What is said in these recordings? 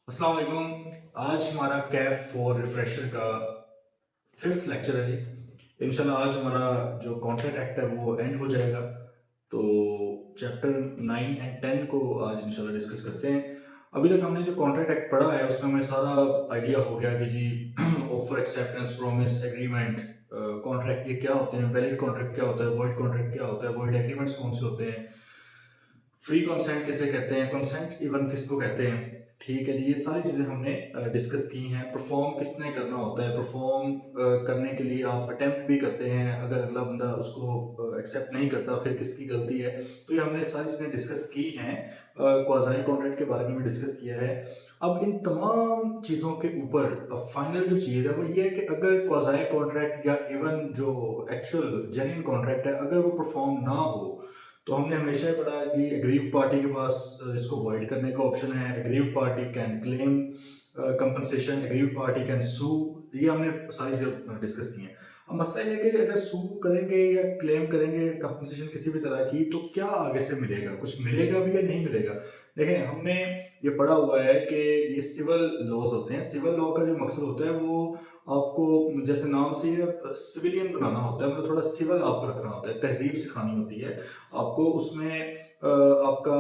अस्सलाम वालेकुम। आज हमारा कैफ फॉर रिफ्रेशर का फिफ्थ लेक्चर है जी। इंशाल्लाह आज हमारा जो कॉन्ट्रैक्ट एक्ट है वो एंड हो जाएगा। तो चैप्टर 9 एंड 10 को आज इंशाल्लाह डिस्कस करते हैं। अभी तक हमने जो कॉन्ट्रैक्ट एक्ट पढ़ा है उसमें हमें सारा आइडिया हो गया कि जी offer, acceptance, promise, agreement, contract ये क्या होते हैं, वैलिड कॉन्ट्रैक्ट क्या होता है, वॉइड कॉन्ट्रैक्ट क्या होता है, वॉइड एग्रीमेंट्स कौन से होते हैं, फ्री कंसेंट किसे कहते हैं, कंसेंट इवन किसको कहते हैं। ठीक है जी, ये सारी चीज़ें हमने डिस्कस की हैं। परफॉर्म किसने करना होता है, परफॉर्म करने के लिए आप अटेम्प्ट भी करते हैं, अगर अगला बंदा उसको एक्सेप्ट नहीं करता फिर किसकी गलती है। तो ये हमने सारी चीज़ें डिस्कस की हैं। क्वाज़ाई कॉन्ट्रैक्ट के बारे में भी डिस्कस किया है। अब इन तमाम चीज़ों के ऊपर फाइनल जो चीज़ है वो ये है कि अगर क्वाज़ाई कॉन्ट्रैक्ट या इवन जो एक्चुअल जेन्युइन कॉन्ट्रैक्ट है अगर वो परफॉर्म ना हो तो हमने हमेशा ही पढ़ा कि एग्रीव्ड पार्टी के पास इसको वॉइड करने का ऑप्शन है। Aggrieved party can claim compensation, aggrieved party can sue. ये हमने सारी चीज़ें डिस्कस की हैं। अब मसला ये है कि अगर सू करेंगे या क्लेम करेंगे कंपनसेशन किसी भी तरह की तो क्या आगे से मिलेगा, कुछ मिलेगा भी या नहीं मिलेगा। देखें, हमने ये पढ़ा हुआ है कि ये सिविल लॉज होते हैं। सिविल लॉ का जो मकसद होता है वो आपको जैसे नाम से ये सिविलियन बनाना होता है, मतलब थोड़ा सिविल आपको रखना होता है, तहजीब सिखानी होती है आपको। उसमें आपका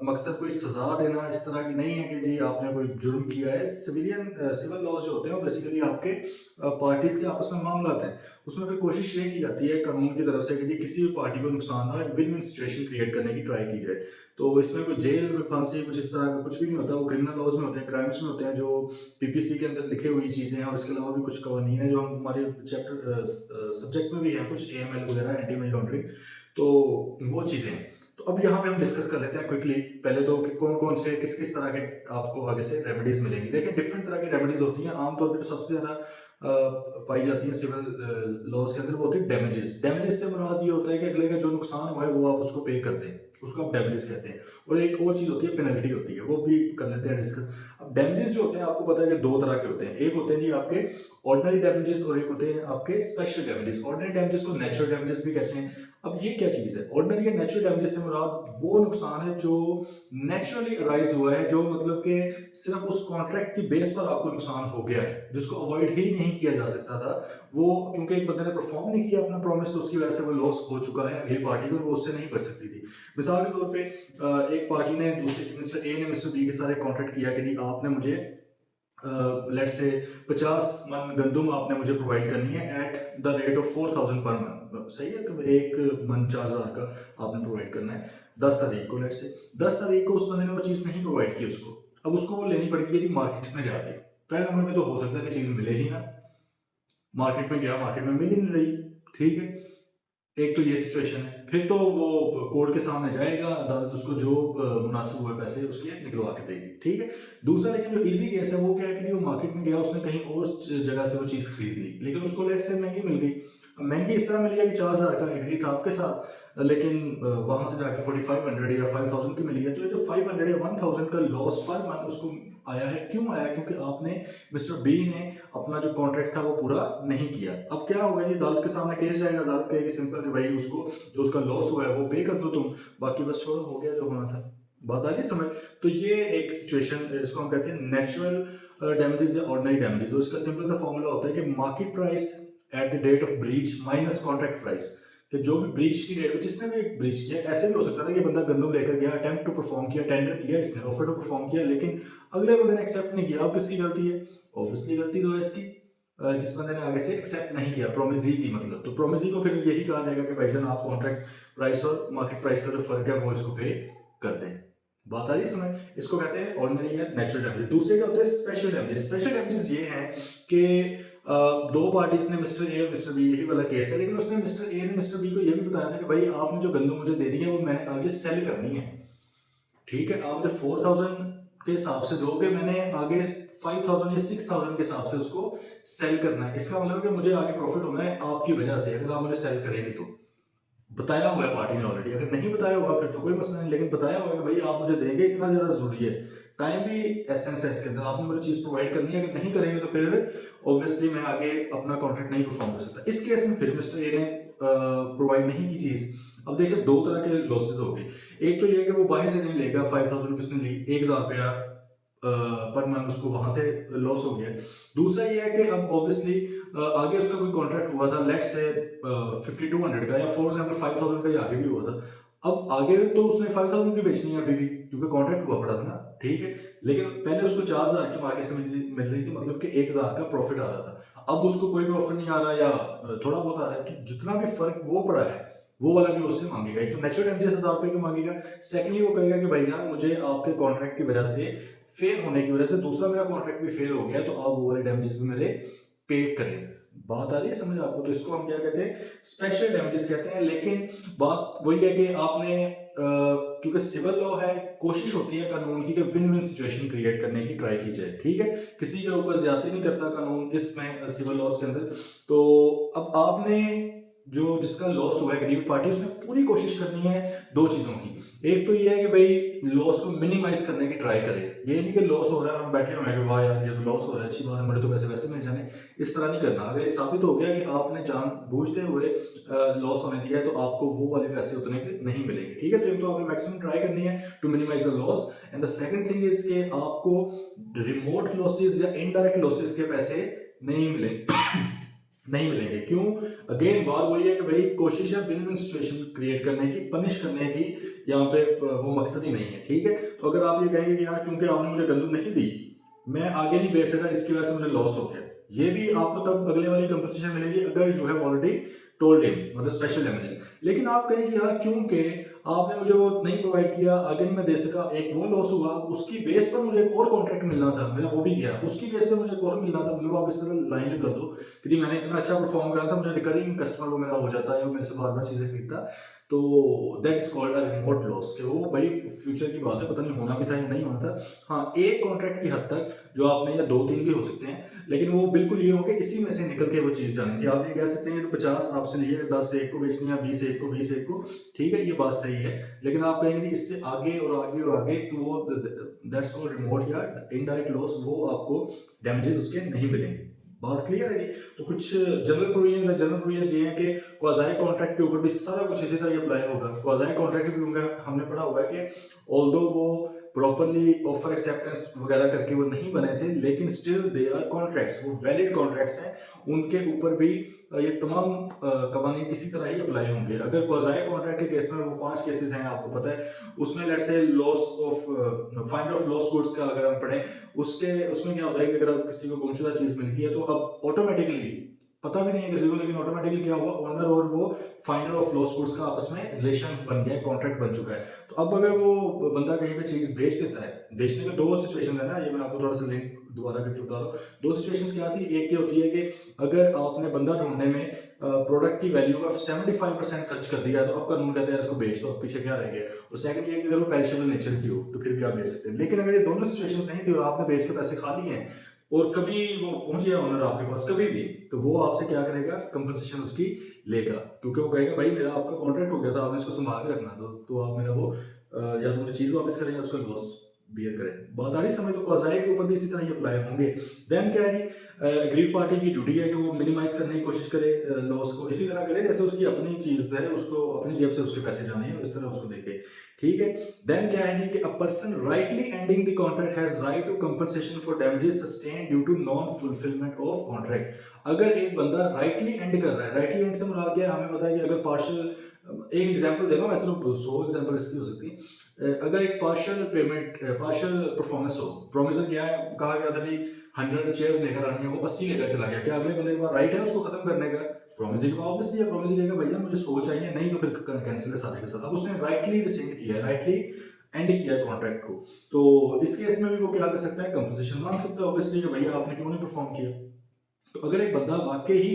मकसद कोई सज़ा देना इस तरह की नहीं है कि जी आपने कोई जुर्म किया है। सिविल लॉज जो होते हैं वो बेसिकली आपके पार्टीज़ के आपस में मामला हैं। उसमें फिर कोशिश ये की जाती है कानून की तरफ से कि जी किसी भी पार्टी को नुकसान ना हो, एक विन विन सिचुएशन क्रिएट करने की ट्राई की जाए। तो इसमें कोई जेल, कोई फांसी, कुछ इस तरह का कुछ भी नहीं होता। वो क्रिमिनल लॉज में होते हैं, क्राइम्स में होते हैं जो पीपीसी के अंदर लिखे हुई चीज़ें हैं। और इसके अलावा भी कुछ कवानीन है जो हम हमारे चैप्टर सब्जेक्ट में भी हैं, कुछ एएमएल वगैरह, एंटी मनी लॉन्ड्रिंग। तो वो चीज़ें हैं। तो अब यहाँ पे हम डिस्कस कर लेते हैं क्विकली पहले तो कि कौन कौन से किस किस तरह के आपको आगे से रेमेडीज मिलेंगी। देखिए, डिफरेंट तरह की रेमेडीज होती हैं। आमतौर पर जो सबसे ज़्यादा पाई जाती है सिविल लॉज के अंदर वो होती है डैमेजेस। डैमेजेस से मुराद ये होता है कि अगले का जो नुकसान हुआ है वो आप उसको पे कर दें, उसको आप डैमेजेस कहते हैं। और एक और चीज़ होती है पेनल्टी होती है, वो भी कर लेते हैं डिस्कस। अब डैमेजेस जो होते हैं आपको पता है कि दो तरह के होते हैं। एक होते हैं जी आपके ऑर्डिनरी डैमेजेस और एक होते हैं आपके स्पेशल डैमेजेस। ऑर्डिनरी डैमेजेस को नेचुरल डैमेजेस भी कहते हैं। अब ये क्या चीज़ है? ऑर्डिनरी या नेचुरल डैमेजेस से मुराद वो नुकसान है जो नेचुरली अराइज हुआ है, जो मतलब कि सिर्फ उस कॉन्ट्रैक्ट की बेस पर आपको नुकसान हो गया है, जिसको अवॉइड ही नहीं किया जा सकता था। वो क्योंकि एक बंदे ने परफॉर्म नहीं किया अपना प्रॉमिस, तो उसकी वजह से वो लॉस हो चुका है अगली पार्टी को, वो उससे नहीं बच सकती थी। मिसाल के तौर पे एक पार्टी ने दूसरे, मिस्टर ए ने मिस्टर बी के साथ कॉन्ट्रैक्ट किया कि जी आपने मुझे लेट्स से 50 मन गंदुम आपने मुझे प्रोवाइड करनी है at the rate of 4000 per month. सही है कि एक मन 4000 का आपने प्रोवाइड करना है 10 तारीख को। लेट्स से 10 तारीख को उस बंदे ने वो चीज़ नहीं प्रोवाइड की उसको। अब उसको वो लेनी पड़ेगी मार्केट्स में जाके। पहले नंबर पे तो हो सकता है कि चीज़ मिले ही ना। मार्केट में गया, मार्केट में मिल ही नहीं रही। ठीक है, एक तो ये सिचुएशन है। फिर तो वो कोर्ट के सामने जाएगा, अदालत उसको जो मुनासिब हुए पैसे उसके निकलवा के देगी। ठीक है। दूसरा लेकिन जो इजी केस है वो क्या है कि वो मार्केट में गया, उसने कहीं और जगह से वो चीज़ खरीद ली, लेकिन उसको लेट से महंगी मिल गई। अब महंगी इस तरह मिल गया कि 4000 का एग्री था आपके साथ, लेकिन वहां से जाके 4500 या 5000 की मिली है। तो ये जो 500 या 1000 का लॉस पर मंथ उसको आया है, क्यों आया? क्योंकि आपने मिस्टर बी ने अपना जो कॉन्ट्रैक्ट था वो पूरा नहीं किया। अब क्या होगा जी, अदालत के सामने केस जाएगा। अदालत कहेगी सिंपल कि भाई उसको जो उसका लॉस हुआ है वो पे कर दो तुम, बाकी बस छोड़ो, हो गया जो होना था। बात आ गई समझ? तो ये एक सिचुएशन, इसको हम कहते हैं नेचुरल डैमेजेस या ऑर्डिनरी डैमेजेस। और इसका सिंपल सा फॉर्मूला होता है कि market price at the date of breach minus contract price. कि जो भी ब्रीच की डेट, जिसने भी ब्रीच किया, ऐसे भी हो सकता था कि बंदा गंदम लेकर गया, अटेम्प्ट टू परफॉर्म किया, टेंडर किया इसने, ऑफर टू परफॉर्म किया, लेकिन अगले बंदे ने एक्सेप्ट नहीं किया। अब किसकी गलती है? ऑब्वियसली गलती तो है इसकी, जिस बंदे ने आगे से एक्सेप्ट नहीं किया, प्रोमिसरी की मतलब। तो प्रोमिसरी को फिर यही कहा जाएगा कि भाईजान आप कॉन्ट्रैक्ट प्राइस और मार्केट प्राइस का जो फर्क है वो इसको पे कर दें। बात आ रही है समझ? इसको कहते हैं ऑर्डिनरी या नेचुरल डैमेज। दूसरे क्या होते हैं? Special damages. स्पेशल डैमेजेस ये हैं कि दो पार्टीज ने, मिस्टर ए और मिस्टर बी, यही वाला केस है, लेकिन उसने मिस्टर ए ने मिस्टर बी को यह भी बताया था कि भाई आपने जो गंदम मुझे दे दी है वो मैंने आगे सेल करनी है। ठीक है, आप मुझे 4000 के हिसाब से दोगे, मैंने आगे 5000 या 6000 के हिसाब से उसको सेल करना है। इसका मतलब है कि मुझे आगे प्रॉफिट होना है आपकी वजह से, अगर आप मुझे सेल करेंगे तो। बताया हुआ है पार्टी ने ऑलरेडी। अगर नहीं बताया हुआ फिर तो कोई मसला नहीं, लेकिन बताया हुआ है कि भाई आप मुझे देंगे, इतना ज़्यादा ज़रूरी है। टाइम भी एसेंस है इसके अंदर, आपने मुझे चीज़ प्रोवाइड करनी है। अगर नहीं करेंगे तो फिर ऑब्वियसली मैं आगे अपना कॉन्ट्रैक्ट नहीं परफॉर्म कर सकता। इस केस में फिर मिस्टर ए ने प्रोवाइड नहीं की चीज़। अब देखिए, दो तरह के लॉसेज हो गए। एक तो ये है कि वो बाहर से नहीं लेगा, 5000 की उसने ली, 1000 रुपया पर मंथ उसको वहाँ से लॉस हो गया। दूसरा ये है कि अब ऑब्वियसली आगे उसका कोई कॉन्ट्रैक्ट हुआ था, लेट्स से 5200 का, या फॉर एग्जाम्पल 5000 का, या आगे भी हुआ था। अब आगे तो उसने 5000 की बेचनी है अभी भी, क्योंकि कॉन्ट्रैक्ट हुआ पड़ा था ना, ठीक है। लेकिन पहले उसको 4000 की मार्केट से मिल रही थी, मतलब कि 1000 का प्रॉफिट आ रहा था। अब उसको कोई प्रॉफिट नहीं आ रहा, या थोड़ा बहुत आ रहा है, तो जितना भी फर्क वो पड़ा है वो वाला भी उससे मांगेगा। एक तो नेचुरल डैमेजेस 1000 रुपये की मांगेगा, सेकेंडली वो कहेगा कि भाईजान मुझे आपके कॉन्ट्रैक्ट की वजह से, फेल होने की वजह से, दूसरा मेरा कॉन्ट्रैक्ट भी फेल हो गया, तो आप वो वाले डैमेजेस भी मेरे पे करें। बात आ रही है समझ आपको? तो इसको हम क्या कहते हैं, स्पेशल डैमेजेस कहते हैं। लेकिन बात वही है कि आपने क्योंकि सिविल लॉ है, कोशिश होती है कानून की कि विन विन सिचुएशन क्रिएट करने की ट्राई की जाए, ठीक है। किसी के ऊपर ज्यादती नहीं करता कानून इसमें, सिविल लॉज के अंदर। तो अब आपने जो जिसका लॉस हुआ है ग्रीव पार्टी, उसने पूरी कोशिश करनी है दो चीजों की। एक तो ये है कि भाई लॉस को मिनिमाइज करने की ट्राई करे। ये नहीं कि लॉस हो रहा है हम बैठे हुए हैं कि वाह यार ये तो लॉस हो रहा है, अच्छी बात है, मेरे तो पैसे वैसे मिल जाने, इस तरह नहीं करना। अगर ये साबित हो गया कि आपने जान बूझते हुए लॉस होने दिया है, तो आपको वो वाले पैसे उतने के नहीं मिलेंगे, ठीक है। तो एक तो आपने मैक्सिमम ट्राई करनी है to minimise the loss, and the second thing is के आपको रिमोट लॉसेस या इनडायरेक्ट लॉसेस के पैसे नहीं मिलेंगे। नहीं मिलेंगे। क्यों? अगेन बात वही है कि भाई कोशिश है विन विन सिचुएशन क्रिएट करने की, पनिश करने की, यहाँ पे वो मकसद ही नहीं है, ठीक है। तो अगर आप ये कहेंगे कि यार क्योंकि आपने मुझे गंदम नहीं दी, मैं आगे नहीं बेच सका, इसकी वजह से मुझे लॉस हो गया, ये भी आपको तब अगले वाली कंपनसेशन मिलेगी अगर you have already told him, मतलब स्पेशल डैमेजेस। लेकिन आप कहेंगे यार क्योंकि आपने मुझे वो नहीं प्रोवाइड किया, आगे नहीं मैं दे सका, एक वो लॉस हुआ, उसकी बेस पर मुझे एक और कॉन्ट्रैक्ट मिलना था, मेरा वो भी गया, उसकी बेस पर मुझे एक और मिलना था, मतलब आप इस तरह लाइन कर दो कि मैंने इतना अच्छा परफॉर्म करा था, मुझे रिकरिंग कस्टमर वो मेरा हो जाता है और मेरे से बार बार चीज़ें खरीदता। तो that is called a remote loss, कि वो भाई फ्यूचर की बात है, पता नहीं होना भी था या नहीं होना था। हाँ, एक कॉन्ट्रैक्ट की हद तक जो आपने, या दो तीन भी हो सकते हैं, लेकिन वो बिल्कुल ये हो कि इसी में से निकल के वो चीज़ जानी थी। आप ये कह सकते हैं कि 50 आपसे लिए, 10 से 1 को बेचनी है, 20 से 1 को, 20 से 1 को, ठीक है, ये बात सही है। लेकिन आप कहेंगे कि इससे आगे और आगे और आगे, तो वो दैट्स कॉल्ड रिमोट या इनडायरेक्ट लॉस, वो आपको डैमेजेस उसके नहीं मिलेंगे। बात क्लियर है जी? तो कुछ जनरल प्रोविजंस ये है कि क्वाज़ाई कॉन्ट्रैक्ट के ऊपर भी सारा कुछ इसी तरह अप्लाई होगा। क्वाज़ाई कॉन्ट्रैक्ट भी हमने पढ़ा हुआ है कि ऑल्दो वो प्रॉपरली ऑफर एक्सेप्टेंस वगैरह करके वो नहीं बने थे, लेकिन स्टिल दे आर कॉन्ट्रैक्ट्स, वो वैलिड कॉन्ट्रैक्ट्स हैं। उनके ऊपर भी ये तमाम कवानीन इसी तरह ही अप्लाई होंगे। अगर क्वाज़ाई कॉन्ट्रैक्ट के केस में वो 5 केसेस हैं, आपको पता है, उसमें let's say loss of find of loss goods का अगर हम पढ़ें, उसमें क्या होता है कि अगर आप किसी को गुमशुदा चीज़ मिल गई है, तो अब ऑटोमेटिकली, पता भी नहीं है किसी को, लेकिन ऑटोमेटिकली क्या हुआ, ओनर और वो फाइंडर ऑफ लॉस गुड्स का आपस में रिलेशन बन गया, कॉन्ट्रैक्ट बन चुका है। तो अब अगर वो बंदा कहीं पे चीज़ बेच देता है, बेचने के दो सिचुएशन है ना, ये मैं आपको थोड़ा सा लिंक दोबारा करके बता रहा हूँ। दो सिचुएशंस क्या थी, एक ये होती है कि अगर आपने बंदा ढूंढने में प्रोडक्ट की वैल्यू का 75% खर्च कर दिया, तो अब कानून कहते हैं इसको बेच दो, अब पीछे क्या रह गया। और सेकंड ये कि अगर वो पेरिशेबल नेचर की हो, तो फिर भी आप बेच सकते हैं। लेकिन अगर ये दोनों सिचुएशन नहीं थी और आपने बेच के पैसे खा लिए हैं, और कभी वो पहुंच गया ओनर आपके पास कभी भी, तो वो आपसे क्या करेगा, कंपनसेशन उसकी लेगा, क्योंकि वो कहेगा भाई मेरा आपका कॉन्ट्रैक्ट हो गया था, आपने इसको संभाल के रखना, तो आप मेरा वो या तो मुझे चीज़ वापस करें या उसका लॉस बियर करें। बात आ रही समझ? तो क्वाज़ाई के ऊपर भी इसी तरह ही अप्लाई होंगे। देन क्या है जी, एग्रीड पार्टी की ड्यूटी है कि वो मिनिमाइज करने की कोशिश करे लॉस को, इसी तरह करे जैसे उसकी अपनी चीज़ है, उसको अपनी जेब से उसके पैसे जाने हैं, इस तरह उसको देखे, ठीक है। देन क्या है कि a person rightly ending the contract has right to compensation for damages sustained due to non fulfilment of contract. अगर एक बंदा राइटली एंड कर रहा है, राइटली एंड से मुराद क्या है, हमें पता है कि अगर पार्शियल, एक एग्जांपल देना, मैं सिर्फ 100 एग्जांपल इसकी हो सकती है। अगर एक पार्शियल पेमेंट, पार्शियल परफॉर्मेंस हो, प्रोमिसर क्या है, कहा गया था कि 100 चेयर्स लेकर आनी है, वो 80 लेकर चला गया, क्या अगले बंदे के पास राइट है उसको खत्म करने का? प्रोमिसर के पास ऑब्वियसली है, प्रोमिसर कहेगा भैया मुझे 100 चाहिए, नहीं तो फिर कैंसिल है सारे के साथ। अब उसने राइटली रिसेंड किया है, राइटली एंड किया है कॉन्ट्रैक्ट को, तो इस केस में भी वो क्या कर सकता है, कंपनसेशन मांग सकता है ऑब्वियसली, कि भैया आपने क्यों नहीं परफॉर्म किया। तो अगर एक बंदा वाकई ही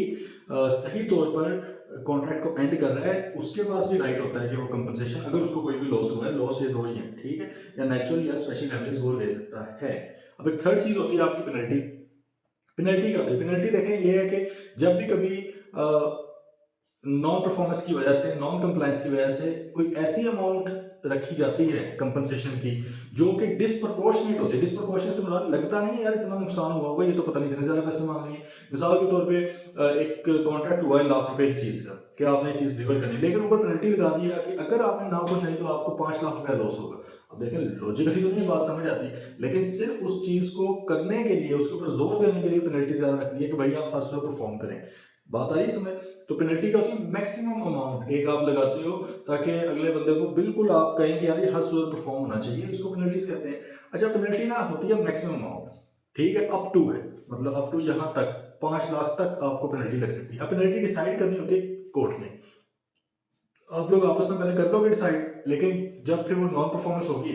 सही तौर पर कॉन्ट्रैक्ट को एंड कर रहा है, उसके पास भी राइट होता है कि वो कंपनसेशन, अगर उसको कोई भी लॉस हुआ है, लॉस ये दो ही है, ठीक है, या नेचुरल या स्पेशल डैमेजेस वो ले सकता है। अब एक थर्ड चीज होती है आपकी पेनल्टी। पेनल्टी क्या होती है? पेनल्टी देखें, ये है कि जब भी कभी नॉन परफॉर्मेंस की वजह से, नॉन कंप्लायंस की वजह से कोई ऐसी अमाउंट रखी जाती है कंपनसेशन की जो कि डिसप्रपोर्शनेट होती है। डिसप्रपोर्शनेट से मुराद लगता नहीं है यार इतना नुकसान हुआ होगा, ये तो पता नहीं इतने ज़्यादा पैसे मांग लिए। मिसाल के तौर पे एक कॉन्ट्रैक्ट हुआ है ₹1,00,000 की चीज़ का, कि आपने चीज़ डिलीवर करनी, लेकिन ऊपर पेनल्टी लगा दी है कि अगर आपने ना पहुंचाई तो आपको ₹5,00,000 लॉस होगा। अब देखें लॉजिकली तो नहीं बात समझ आती, लेकिन सिर्फ उस चीज को करने के लिए, उसके ऊपर जोर देने के लिए पेनल्टी ज्यादा रखनी है कि भाई आप हर सुबह परफॉर्म करें। बात आ रही है समझ? तो पेनल्टी क्या होती है? मैक्सिमम अमाउंट एक आप लगाते हो ताकि अगले बंदे को बिल्कुल आप कहें कि यार ये हर सुबह परफॉर्म होना चाहिए, इसको पेनल्टीज कहते हैं। अच्छा, पेनल्टी ना होती है मैक्सिमम अमाउंट, ठीक है, अप टू है, मतलब अप टू यहाँ तक 5 लाख तक आपको पेनल्टी लग सकती है। अब पेनल्टी डिसाइड करनी होती है कोर्ट में, आप लोग आपस में पहले कर लोगे डिसाइड, लेकिन जब फिर वो नॉन परफॉर्मेंस होगी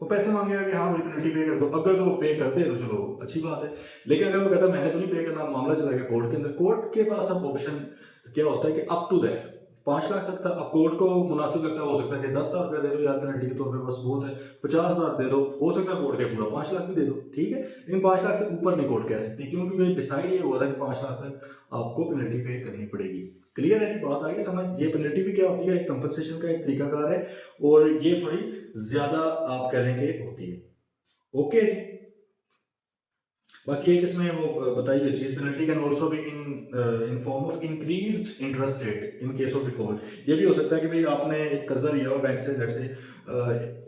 वो पैसे मांगेगा कि हाँ भाई पेनल्टी पे कर दो। अगर तो वो पे कर दे तो चलो अच्छी बात है, लेकिन अगर वो कहता है मैंने तो नहीं पे करना, मामला चला गया कोर्ट के अंदर। कोर्ट के पास अब ऑप्शन क्या होता है कि अप टू दैट 5 लाख तक था। अब कोर्ट को मुनासिब लगता है, हो सकता है कि 10,000 रुपया दे दो यार पेनल्टी के तौर पे, बस बहुत है, 50,000 दे दो, हो सकता है कोर्ट के पूरा 5 लाख भी दे दो, ठीक है, लेकिन 5 लाख से ऊपर नहीं कोर्ट कह सकती, क्योंकि डिसाइड ये हुआ था कि 5 लाख तक आपको पेनल्टी पे करनी पड़ेगी। क्लियर है? बात आगे समझ? ये पेनल्टी भी क्या होती है? एक कंपनसेशन का एक तरीकाकार है, और ये थोड़ी ज्यादा आप कह लेंगे होती है। ओके जी, बाकी एक इसमें वो बताइए चीज, penalty can also be in form of increased interest rate in case of default. ये भी हो सकता है कि भाई आपने एक कर्जा लिया हो बैंक से, लेट से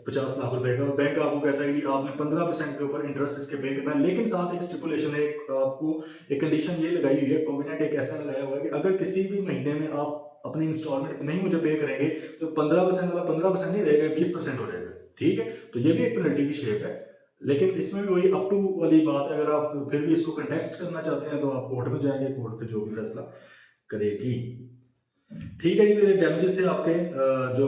50 लाख रुपए का, और बैंक आपको कहता है कि आपने 15% के ऊपर इंटरेस्ट इसके पे करना है, लेकिन साथ एक स्टिपुलेशन है, आपको एक कंडीशन ये लगाई हुई है, कॉम्बिनेट एक ऐसा लगाया हुआ है कि अगर किसी भी महीने में आप अपनी इंस्टॉलमेंट नहीं मुझे पे करेंगे तो 15% वाला 15% नहीं रहेगा, 20% हो जाएगा, ठीक है। तो ये भी एक पेनल्टी की शेप है, लेकिन इसमें भी वही अप टू वाली बात है। अगर आप फिर भी इसको कंटेस्ट करना चाहते हैं तो आप कोर्ट में जाएंगे, कोर्ट पे जो भी फैसला करेगी, ठीक है जी। तो ये डैमेजेस थे आपके जो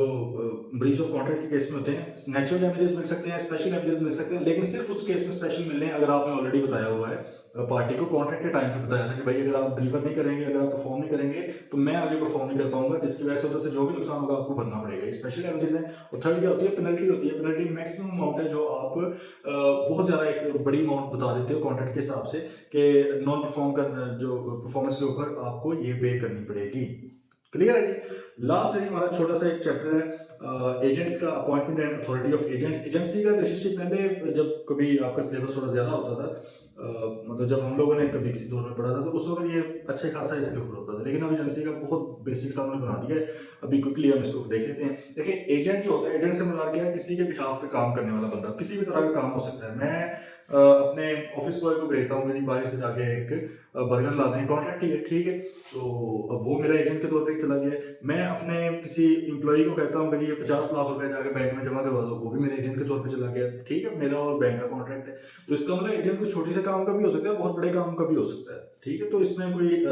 ब्रीच ऑफ कॉन्ट्रैक्ट के केस में होते हैं। नेचुरल डैमेजेस मिल सकते हैं, स्पेशल डैमेजेस मिल सकते हैं, लेकिन सिर्फ उस केस में स्पेशल मिलने हैं अगर आपने ऑलरेडी बताया हुआ है पार्टी को कॉन्ट्रैक्ट के टाइम पे बताया था कि भाई अगर आप डिलीवर नहीं करेंगे, अगर आप परफॉर्म नहीं करेंगे तो मैं आगे परफॉर्म नहीं कर पाऊंगा, जिसकी वजह से उधर से जो भी नुकसान होगा आपको भरना पड़ेगा। ये स्पेशल डैमेजेस हैं। और थर्ड क्या होती है? पेनल्टी होती है। पेनल्टी मैक्सिमम अमाउंट है जो आप बहुत ज्यादा एक बड़ी अमाउंट बता देते हो कॉन्ट्रैक्ट के हिसाब से कि नॉन परफॉर्म कर जो परफॉर्मेंस के ऊपर आपको ये पे करनी पड़ेगी। क्लियर है जी? लास्ट है हमारा छोटा सा एक चैप्टर है एजेंट्स का, appointment and authority of agents. Agency का रिलेशनशिप पहले जब कभी आपका सिलेबस थोड़ा ज्यादा होता था, मतलब जब हम लोगों ने कभी किसी दौर में पढ़ा था तो उस वक्त ये अच्छे खासा इसके ऊपर होता था, लेकिन अब एजेंसी का बहुत बेसिक सामने बना दिया है। अभी क्विकली हम इसको देख लेते हैं। देखिए एजेंट जो होता है, एजेंट से मुराद क्या है? किसी के बिहाफ पे काम करने वाला बंदा, किसी भी तरह का काम हो सकता है। मैं अपने ऑफिस बॉय को भेजता हूँ, मेरी बाहर से जाके एक बर्गर ला दें, कॉन्ट्रैक्ट ही है, ठीक है, तो अब वो मेरा एजेंट के तौर पे चला गया। मैं अपने किसी एम्प्लॉय को कहता हूँ कि ये 50 लाख रुपए जाकर बैंक में जमा करवा दो, वो भी मेरे एजेंट के तौर पे चला गया, ठीक है, मेरा और बैंक का कॉन्ट्रैक्ट है। तो इसका मतलब एजेंट को छोटी से काम का भी हो सकता है, बहुत बड़े काम का भी हो सकता है, ठीक है। तो इसमें कोई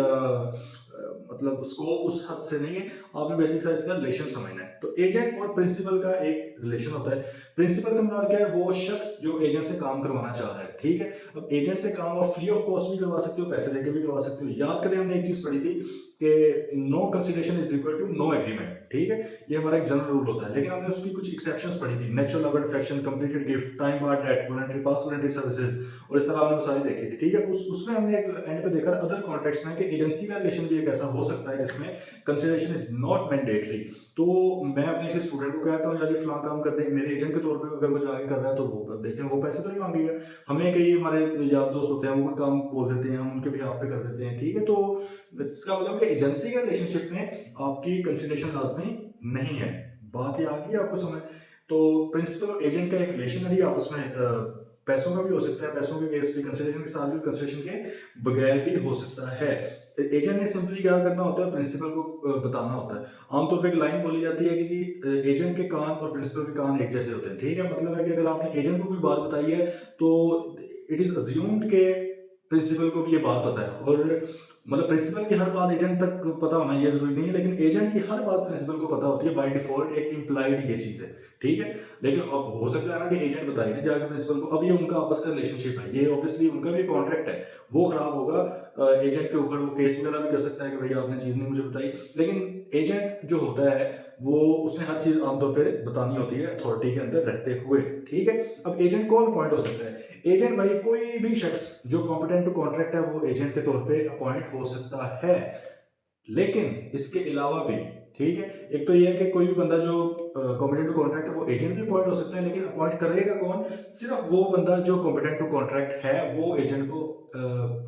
मतलब स्कोप उस हद से नहीं है, आपने बेसिक साइज का रिलेशन समझना है। तो एजेंट और प्रिंसिपल का एक रिलेशन होता है। प्रिंसिपल से मतलब क्या है? वो शख्स जो एजेंट से काम करवाना चाह रहा है, ठीक है। अब एजेंट से काम आप फ्री ऑफ कॉस्ट भी करवा सकते हो, पैसे देकर भी करवा सकते हो। याद करें हमने एक चीज पढ़ी थी कि no consideration is equal to no agreement, ठीक है, ये हमारा एक जनरल रूल होता है, लेकिन हमने उसकी कुछ एक्सेप्शंस पढ़ी थी, natural love affection, completed gift, time bar debt, voluntary pass, voluntary services, और इस तरह हमने वो सारी देखी थी, ठीक है। उसमें हमने एक एंड पे देखा अदर कॉन्टेक्स्ट में कि एजेंसी का रिलेशन भी एक ऐसा हो सकता है जिसमें कंसिडरेशन इज नॉट मैंडेटरी। तो मैं अपने किसी स्टूडेंट को कहता हूँ यार ये फलां काम कर दे, मेरे एजेंट के तौर पे अगर वो जाके कर रहा है तो वो कर देखें, वो पैसे तो नहीं मांगेगा। हमें कई हमारे यार दोस्त होते हैं, वो काम बोल देते हैं, हम उनके बिहाफ पे कर देते हैं, ठीक है। तो इसका मतलब कि एजेंसी के रिलेशनशिप में आपकी कंसिडरेशन लाजमी नहीं है। बात ये आ गई आपको समझ? तो प्रिंसिपल और एजेंट का एक रिलेशन है आपस में, पैसों का भी हो सकता है, पैसों के केस भी कंसिडरेशन के साथ भी, कंसिडरेशन के बगैर भी हो सकता है। एजेंट ने सिंपली क्या करना होता है? प्रिंसिपल को बताना होता है। आमतौर पे एक लाइन बोली जाती है कि एजेंट के कान और प्रिंसिपल के कान एक जैसे होते हैं, ठीक है। मतलब है कि अगर आपने एजेंट को कोई बात बताई है तो इट इज अज्यूम्ड के प्रिंसिपल को भी ये बात पता है, और मतलब प्रिंसिपल की हर बात एजेंट तक पता होना ये जरूरी नहीं है, लेकिन एजेंट की हर बात प्रिंसिपल को पता होती है बाय डिफॉल्ट, एक इम्प्लाइड ये चीज है, ठीक है। लेकिन अब हो सकता है ना कि एजेंट बताए नहीं जाकर प्रिंसिपल को, अब ये उनका आपस का रिलेशनशिप है, ये ऑब्वियसली उनका भी कॉन्ट्रैक्ट है, वो खराब होगा, एजेंट के ऊपर वो केस वगैरह भी कर सकता है कि भैया आपने चीज नहीं मुझे बताई। लेकिन एजेंट जो होता है वो उसने हर चीज आमतौर पर बतानी होती है अथॉरिटी के अंदर रहते हुए, ठीक है। अब एजेंट कौन अपॉइंट हो सकता है? एजेंट भाई कोई भी शख्स जो कॉम्पिटेंट टू कॉन्ट्रैक्ट है वो एजेंट के तौर पे अपॉइंट हो सकता है, लेकिन इसके अलावा भी, ठीक है, एक तो ये है कि कोई भी बंदा जो कॉम्पिटेंट टू कॉन्ट्रैक्ट है वो एजेंट भी अपॉइंट हो सकता है, लेकिन अपॉइंट करेगा कौन? सिर्फ वो बंदा जो कॉम्पिटेंट टू कॉन्ट्रैक्ट है वो एजेंट को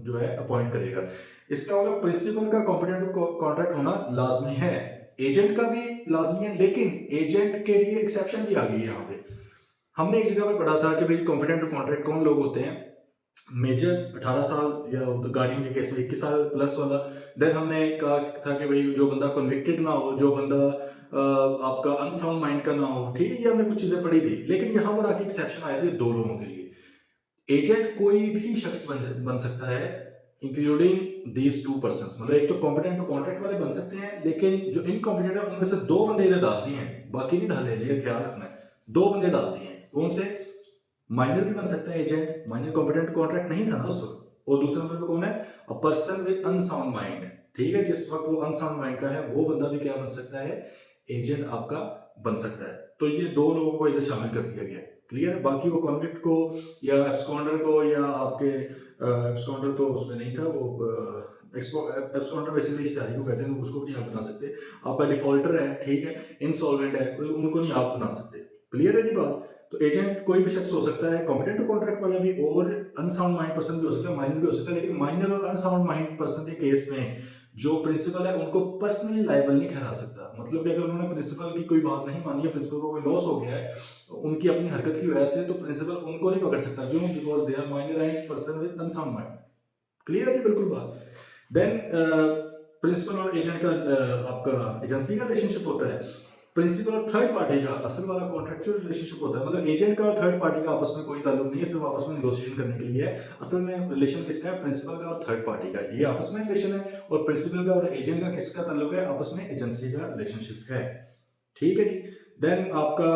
जो है अपॉइंट करेगा। इसका मतलब प्रिंसिपल का कॉम्पिटेंट टू कॉन्ट्रैक्ट होना लाजमी है, एजेंट का भी लाजमी है, लेकिन एजेंट के लिए एक्सेप्शन भी आ गई है यहाँ पे। हमने एक जगह पे पढ़ा था कि भाई कॉम्पिटेंट टू कॉन्ट्रैक्ट कौन लोग होते हैं, मेजर 18 साल या गार्डियन के केस में 21 साल प्लस वाला। देन हमने कहा था कि भाई जो बंदा कन्विक्टेड ना हो, जो बंदा आपका अनसाउंड माइंड का ना हो, ठीक है, ये हमने कुछ चीजें पढ़ी थी। लेकिन यहाँ पर आके एक्सेप्शन आए थे दो लोगों के लिए। एजेंट कोई भी शख्स बन सकता है इंक्लूडिंग दीज टू पर्सन, मतलब एक तो कॉम्पिटेंट टू कॉन्ट्रैक्ट वाले बन सकते हैं, लेकिन जो इनकॉम्पिटेंट है उनमें से दो बंदे इधर डाल दिए हैं, बाकी नहीं डाले, ये ख्याल रखना है। दो बंदे डाल दिए हैं, कौन से? माइनर भी बन सकता है एजेंट, माइनर कॉम्पिटेंट कॉन्ट्रैक्ट नहीं था ना उस वक्त। और दूसरे नंबर पे कौन है? A person with unsound mind, ठीक है, जिस वक्त वो अनसाउंड माइंड का है वो बंदा भी क्या बन सकता है? एजेंट आपका बन सकता है। तो ये दो लोगों को इधर शामिल कर दिया गया, क्लियर है। बाकी वो कॉन्विक्ट को या एब्सकॉन्डर को या आपके एब्सकॉन्डर तो उसमें नहीं था, वो एब्सकॉन्डर बेसिकली इश्तिहारी को कहते हैं, तो उसको भी आप बना सकते। आपका डिफॉल्टर है, ठीक है, इंसॉल्वेंट है, उनको नहीं आप बना सकते, क्लियर है जी बात। तो एजेंट कोई भी शख्स हो सकता है, कॉम्पिटेंट टू कॉन्ट्रैक्ट वाला भी, और अनसाउंड माइंड पर्सन भी हो सकता है, माइनर भी हो सकता है। लेकिन माइनर और अनसाउंड माइंड पर्सन के केस में जो प्रिंसिपल है उनको पर्सनली लायबल नहीं ठहरा सकता। मतलब कि अगर उन्होंने प्रिंसिपल की कोई बात नहीं मानी है, प्रिंसिपल को कोई लॉस हो गया है उनकी अपनी हरकत की वजह से, तो प्रिंसिपल उनको नहीं पकड़ सकता, क्यों? Because they are minor and person with unsound mind, clear है जी, बिल्कुल बात। देन प्रिंसिपल और एजेंट का आपका एजेंसी का रिलेशनशिप होता है। प्रिंसिपल और थर्ड पार्टी का असल वाला कॉन्ट्रेक्चुअल रिलेशनशिप होता है, मतलब एजेंट का और थर्ड पार्टी का आपस में कोई ताल्लुक नहीं है, सिर्फ आपस में नेगोशिएशन करने के लिए है। असल में रिलेशन किसका है? प्रिंसिपल का और थर्ड पार्टी का, ये आपस में रिलेशन है। और प्रिंसिपल का और एजेंट का किसका ताल्लुक है? आपस में एजेंसी का रिलेशनशिप है, ठीक है जी। देन आपका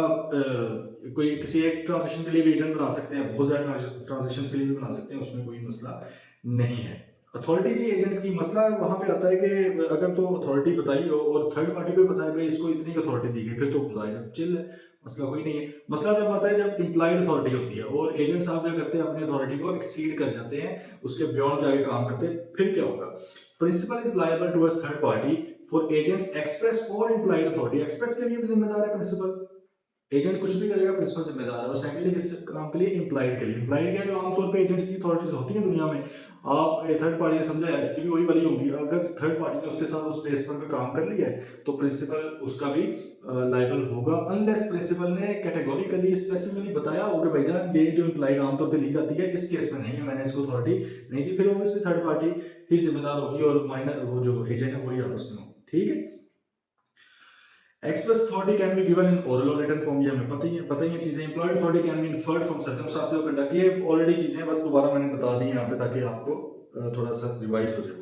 कोई किसी एक ट्रांजेक्शन के लिए भी एजेंट बना सकते हैं, बहुत ज्यादा ट्रांजेक्शन के लिए भी बना सकते हैं, उसमें कोई मसला नहीं है। अथॉरिटी जी एजेंट्स की मसला वहां पे आता है कि अगर तो अथॉरिटी बताई हो और थर्ड पार्टी को बताया भाई इसको इतनी अथॉरिटी दी गई, फिर तो जाएगा चिल है, मसला कोई नहीं है। मसला जब आता है जब इम्प्लाइड अथॉरिटी होती है और एजेंट साहब क्या करते हैं, अपनी अथॉरिटी को एक्सीड कर जाते हैं, उसके बियॉन्ड जाके काम करते हैं, फिर क्या होगा? Principal is liable towards third party for agents express और इम्प्लाइड अथॉरिटी। एक्सप्रेस के लिए भी जिम्मेदार है प्रिंसिपल, एजेंट कुछ भी करेगा प्रिंसिपल जिम्मेदार है। और सेकंडली किस काम के लिए? इम्प्लाइड के लिए। इम्प्लाइड क्या है? जो आमतौर पे एजेंट्स की अथॉरिटीज होती है दुनिया में, आप थर्ड पार्टी ने समझा है इसकी भी वही वाली होगी। अगर थर्ड पार्टी ने उसके साथ उस बेस पर कोई काम कर लिया है तो प्रिंसिपल उसका भी लाइबल होगा, अनलेस प्रिंसिपल ने कैटेगोरिकली स्पेसिफिकली बताया हो कि भैया ये जो इम्प्लाइड आमतौर पे ली जाती है इस केस में नहीं है, मैंने इसको अथॉरिटी नहीं दी, फिर ऑब्वियसली थर्ड पार्टी ही जिम्मेदार होगी और माइनर वो जो एजेंट है वही आपस में हो, ठीक है। Express authority can be given in oral और रिटन फॉर्म, ये हमें पता ही है चीजें। Employed authority can be inferred from circumstances of conduct, ये ऑलरेडी चीजें बस दोबारा मैंने बता दी यहाँ पे ताकि आपको थोड़ा सा रिवाइज हो जाए।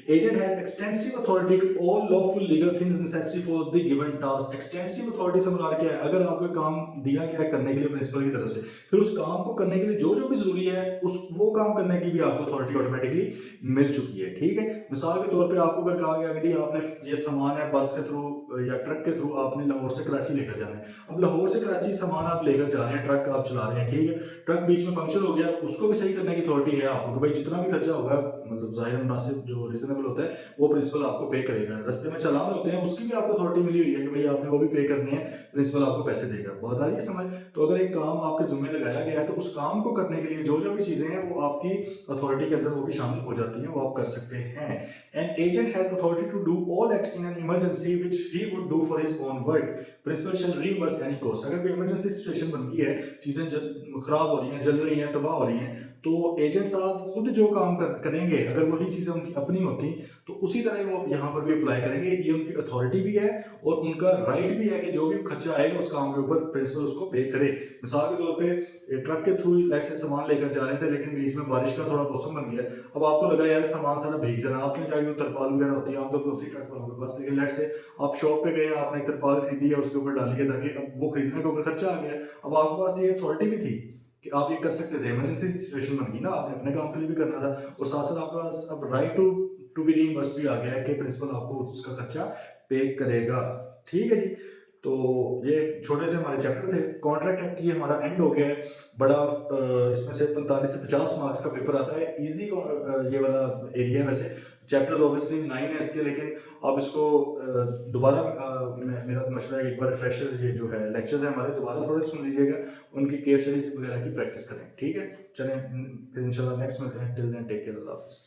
Agent has extensive authority to all lawful legal things necessary for the given task. Extensive authority से मुराद क्या है? अगर आपको काम दिया गया है करने के लिए प्रिंसिपल की तरफ से, फिर उस काम को करने के लिए जो जो भी जरूरी है उस वो काम करने की भी आपको अथॉरिटी ऑटोमेटिकली मिल चुकी है, ठीक है। मिसाल के तौर पे आपको अगर कहा गया कि आपने ये सामान है बस के थ्रू या ट्रक के थ्रू आपने लाहौर से कराची लेकर जाना है। अब लाहौर से कराची सामान आप लेकर जा रहे हैं, ट्रक आप चला रहे हैं, ठीक है, ट्रक बीच में पंक्चर हो गया, उसको भी सही करने की अथॉरिटी है आपको कि भाई जितना भी खर्चा होगा, मतलब जाहिर मुनासिब जो रीजनेबल होता है वो प्रिंसिपल आपको पे करेगा। रास्ते में चालान होते हैं उसकी भी आपको अथॉरिटी मिली हुई है कि भाई आपने वो भी पे करने हैं, प्रिंसिपल आपको पैसे देगा। बात आ रही है समझ? तो अगर एक काम आपके जिम्मे लगाया गया है तो उस काम को करने के लिए जो जो भी चीजें हैं वो आपकी अथॉरिटी के अंदर वो भी शामिल हो जाती हैं, वो आप कर सकते हैं। An agent has authority to do all acts in an emergency which he would do for his own work. Principal shall reimburse any cost. अगर कोई इमरजेंसी सिचुएशन बन गई है, चीजें खराब हो रही हैं, जल रही हैं, तबाह हो रही हैं, तो एजेंट साहब खुद जो काम करेंगे, अगर वही चीज़ें उनकी अपनी होती तो उसी तरह वो यहाँ पर भी अप्लाई करेंगे। ये उनकी अथॉरिटी भी है और उनका राइट भी है कि जो भी खर्चा आएगा उस काम के ऊपर प्रिंसिपल उसको पे करे। मिसाल के तौर पे ट्रक के थ्रू लाइट से सामान लेकर जा रहे थे, लेकिन बीच में बारिश का थोड़ा मौसम बन गया, अब आपको लगा यार सामान सारा भीग जाना, आपने जाके वो तरपाल वगैरह होती है आमतौर पर होती है ट्रक वालों के पास, लेकिन लाइट से आप शॉप पे गए, आपने एक तरपाल खरीदी है, उसके ऊपर डाली है, ताकि अब वो खरीदने के ऊपर खर्चा आ गया। अब आपके पास ये अथॉरिटी भी थी कि आप ये कर सकते थे, इमरजेंसी सिचुएशन बन गई ना, आपने अपने काम के लिए भी करना था, और साथ साथ आपके पास अब राइट टू बी रीइंबर्स्ड भी आ गया है कि प्रिंसिपल आपको उसका खर्चा पे करेगा, ठीक है जी। तो ये छोटे से हमारे चैप्टर थे। कॉन्ट्रैक्ट एक्ट ये हमारा एंड हो गया है। बड़ा इसमें से 45 से 50 मार्क्स का पेपर आता है, इजी ये वाला एरिया है। वैसे चैप्टर्स ऑब्वियसली 9 है इसके, लेकिन आप इसको दोबारा मेरा मशवरा है एक बार रिफ्रेशर ये जो है लेक्चर्स हैं हमारे दोबारा थोड़े सुन लीजिएगा, उनकी केस स्टडीज वगैरह की प्रैक्टिस करें, ठीक है। चलें फिर इंशाल्लाह नेक्स्ट मिलते हैं। टिल देन टेक केयर, अल्लाह हाफिज़।